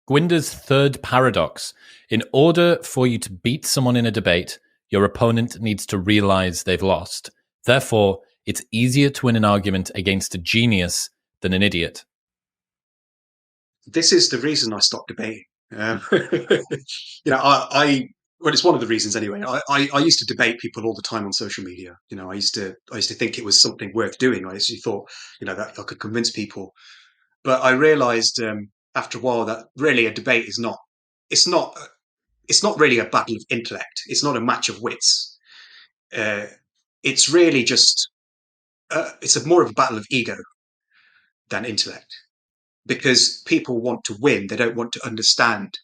Gwynder's third paradox. In order for you to beat someone in a debate, your opponent needs to realize they've lost. Therefore, it's easier to win an argument against a genius than an idiot. This is the reason I stopped debating. Well, it's one of the reasons anyway. I used to debate people all the time on social media. I used to think it was something worth doing. I actually thought, that I could convince people. But I realized after a while that really a debate is not. It's not really a battle of intellect. It's not a match of wits. It's really just. It's more of a battle of ego than intellect, because people want to win. They don't want to understand,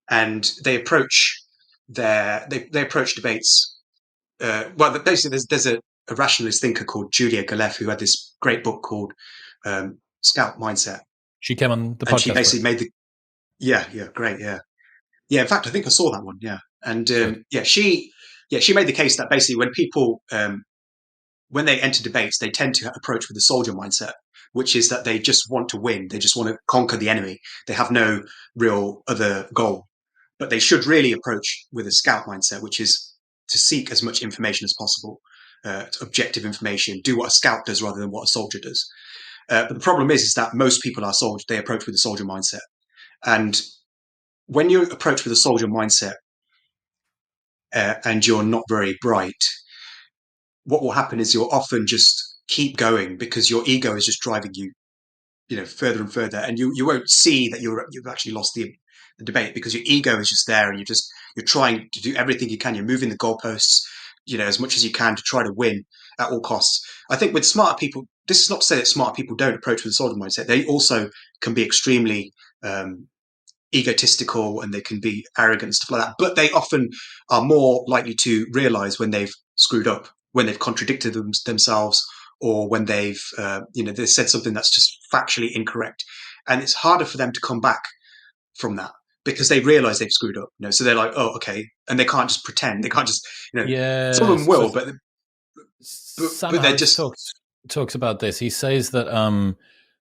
and they approach they approach debates. Well, basically, there's a rationalist thinker called Julia Galef who had this great book called Scout Mindset. She came on the podcast. And she basically made the great. In fact, I think I saw that one. And she made the case that basically when people when they enter debates, they tend to approach with a soldier mindset, which is that they just want to win. They just want to conquer the enemy. They have no real other goal. But they should really approach with a scout mindset, which is to seek as much information as possible, objective information, do what a scout does rather than what a soldier does. But the problem is that most people are soldiers. They approach with a soldier mindset. And when you approach with a soldier mindset and you're not very bright, what will happen is you'll often just keep going because your ego is just driving you, further and further, and you won't see that you've actually lost the debate because your ego is just there, and you're trying to do everything you can. You're moving the goalposts, as much as you can to try to win at all costs. I think with smarter people, this is not to say that smart people don't approach with a soldier mindset. They also can be extremely egotistical, and they can be arrogant and stuff like that. But they often are more likely to realize when they've screwed up, when they've contradicted themselves, or when they've they've said something that's just factually incorrect. And it's harder for them to come back from that because they realize they've screwed up. So they're like, oh, okay, and they can't just pretend. They can't just some of them will, but they're just talks about this. He says that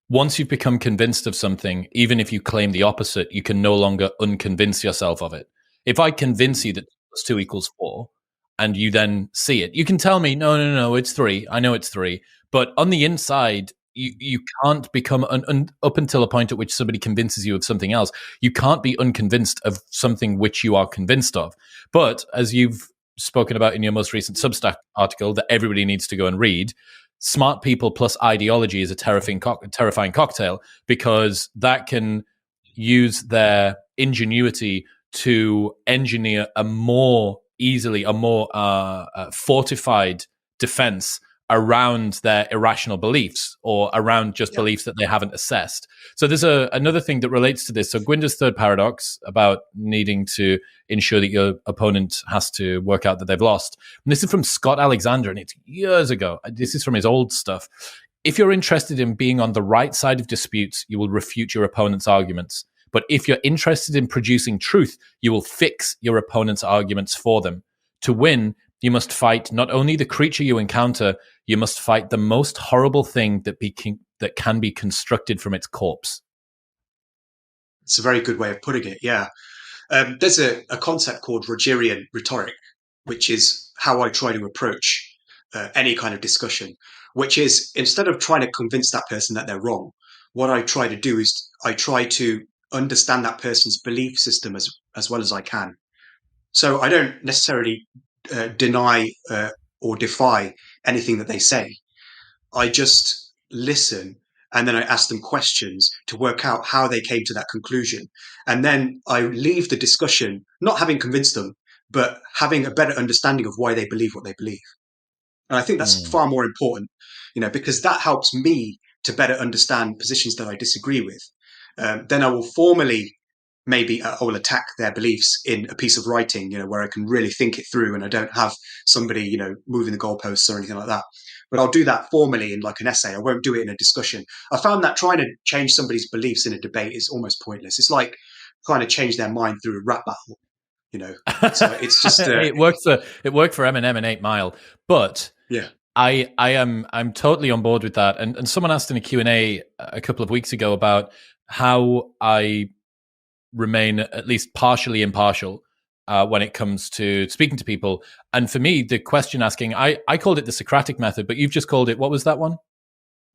once you've become convinced of something, even if you claim the opposite, you can no longer unconvince yourself of it. If I convince you that 2 = 4, and you then see it, you can tell me, no, it's 3. I know it's 3. But on the inside, you can't become, up until a point at which somebody convinces you of something else, you can't be unconvinced of something which you are convinced of. But as you've spoken about in your most recent Substack article that everybody needs to go and read, smart people plus ideology is a terrifying cocktail, because that can use their ingenuity to engineer a more fortified defense around their irrational beliefs, or around just beliefs that they haven't assessed. So there's another thing that relates to this. So Gwynder's third paradox about needing to ensure that your opponent has to work out that they've lost. And this is from Scott Alexander, and it's years ago. This is from his old stuff. If you're interested in being on the right side of disputes, you will refute your opponent's arguments. But if you're interested in producing truth, you will fix your opponent's arguments for them. To win, you must fight not only the creature you encounter, you must fight the most horrible thing that can be constructed from its corpse. It's a very good way of putting it, yeah. There's a concept called Rogerian rhetoric, which is how I try to approach any kind of discussion, which is, instead of trying to convince that person that they're wrong, what I try to do is I try to understand that person's belief system as well as I can. So I don't necessarily deny or defy anything that they say. I just listen, and then I ask them questions to work out how they came to that conclusion. And then I leave the discussion not having convinced them, but having a better understanding of why they believe what they believe. And I think that's far more important, because that helps me to better understand positions that I disagree with. Then I will formally, maybe I will attack their beliefs in a piece of writing, where I can really think it through, and I don't have somebody, moving the goalposts or anything like that. But I'll do that formally in like an essay. I won't do it in a discussion. I found that trying to change somebody's beliefs in a debate is almost pointless. It's like trying to change their mind through a rap battle, So it's just it worked for Eminem and 8 Mile, but yeah. I'm totally on board with that. And someone asked in a Q&A a couple of weeks ago about how I remain at least partially impartial when it comes to speaking to people. And for me, the question asking, I called it the Socratic method, but you've just called it, what was that one?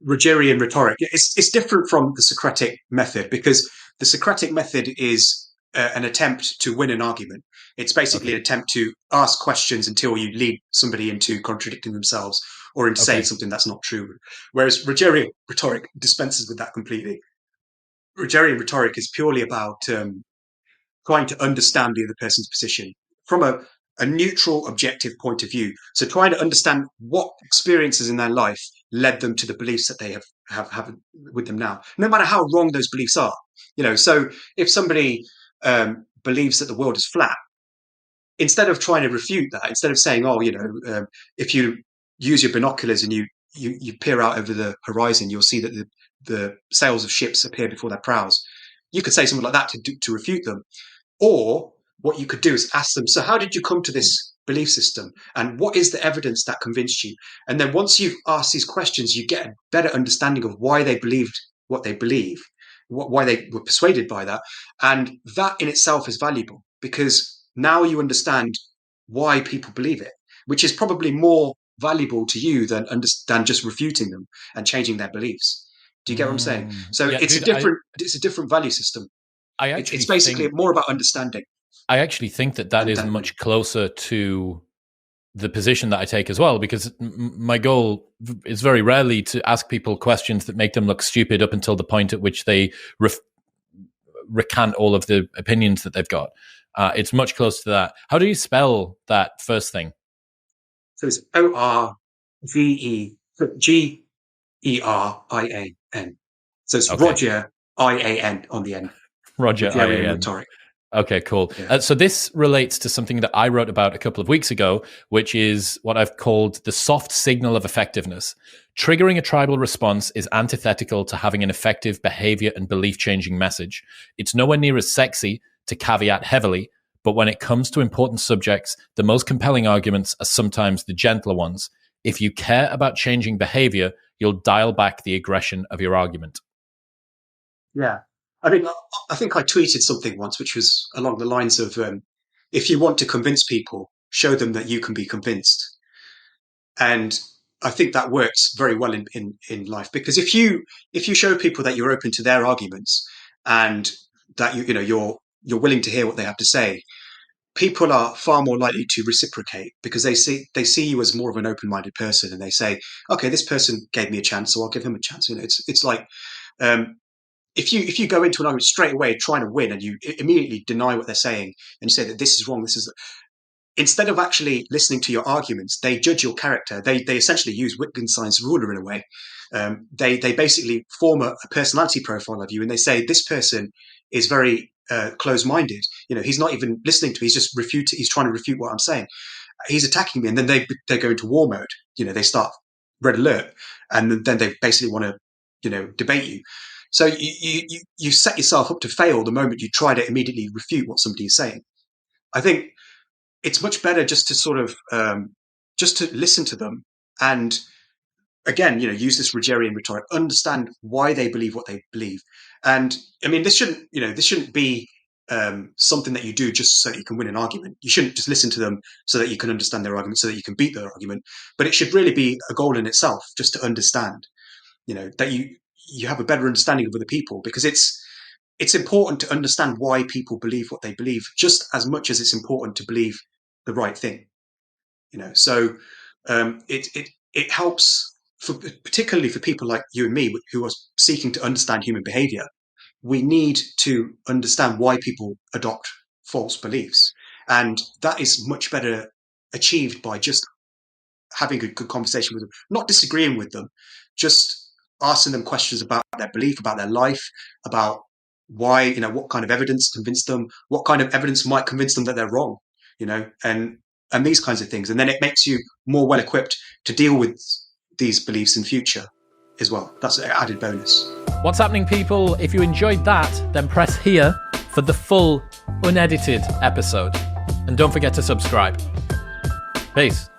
Rogerian rhetoric. It's different from the Socratic method because the Socratic method is an attempt to win an argument. It's basically an attempt to ask questions until you lead somebody into contradicting themselves or into saying something that's not true. Whereas Rogerian rhetoric dispenses with that completely. Rogerian rhetoric is purely about trying to understand the other person's position from a neutral, objective point of view. So trying to understand what experiences in their life led them to the beliefs that they have with them now, no matter how wrong those beliefs are. So if somebody believes that the world is flat, instead of trying to refute that, instead of saying, if you use your binoculars and you peer out over the horizon, you'll see that the sails of ships appear before their prows. You could say something like that to refute them. Or what you could do is ask them, so how did you come to this belief system? And what is the evidence that convinced you? And then once you've asked these questions, you get a better understanding of why they believed what they believe, why they were persuaded by that. And that in itself is valuable because now you understand why people believe it, which is probably more valuable to you than just refuting them and changing their beliefs. Do you get what I'm saying? So it's a different value system. It's basically more about understanding. I actually think that is much closer to the position that I take as well, because my goal is very rarely to ask people questions that make them look stupid up until the point at which they recant all of the opinions that they've got. It's much closer to that. How do you spell that first thing? So it's Orgerian. So it's Roger IAN on the end. Roger IAN. Rhetoric. Okay, cool. Yeah. So this relates to something that I wrote about a couple of weeks ago, which is what I've called the soft signal of effectiveness. Triggering a tribal response is antithetical to having an effective behavior and belief-changing message. It's nowhere near as sexy to caveat heavily, but when it comes to important subjects, the most compelling arguments are sometimes the gentler ones. If you care about changing behavior, you'll dial back the aggression of your argument. Yeah. I mean, I think I tweeted something once, which was along the lines of, if you want to convince people, show them that you can be convinced. And I think that works very well in life, because if you show people that you're open to their arguments and that you're willing to hear what they have to say, people are far more likely to reciprocate because they see you as more of an open-minded person, and they say, okay, this person gave me a chance, so I'll give him a chance. It's like, if you go into an argument straight away trying to win and you immediately deny what they're saying and you say that this is wrong, instead of actually listening to your arguments, they judge your character. They essentially use Wittgenstein's ruler in a way. They basically form a personality profile of you, and they say this person is very close-minded. He's not even listening to me. He's trying to refute what I'm saying. He's attacking me, and then they go into war mode. They start red alert, and then they basically want to debate you. So you set yourself up to fail the moment you try to immediately refute what somebody is saying. I think it's much better just to sort of just to listen to them and again, use this Rogerian rhetoric, understand why they believe what they believe. And I mean, this shouldn't be something that you do just so that you can win an argument. You shouldn't just listen to them so that you can understand their argument, so that you can beat their argument. But it should really be a goal in itself, just to understand, that you have a better understanding of other people, because it's important to understand why people believe what they believe just as much as it's important to believe the right thing. So it helps particularly for people like you and me who are seeking to understand human behavior. We need to understand why people adopt false beliefs, and that is much better achieved by just having a good conversation with them, not disagreeing with them, just asking them questions about their belief, about their life, about why, what kind of evidence convinced them, what kind of evidence might convince them that they're wrong, and these kinds of things. And then it makes you more well equipped to deal with these beliefs in future as well. That's an added bonus. What's happening, people? If you enjoyed that, then press here for the full unedited episode. And don't forget to subscribe. Peace.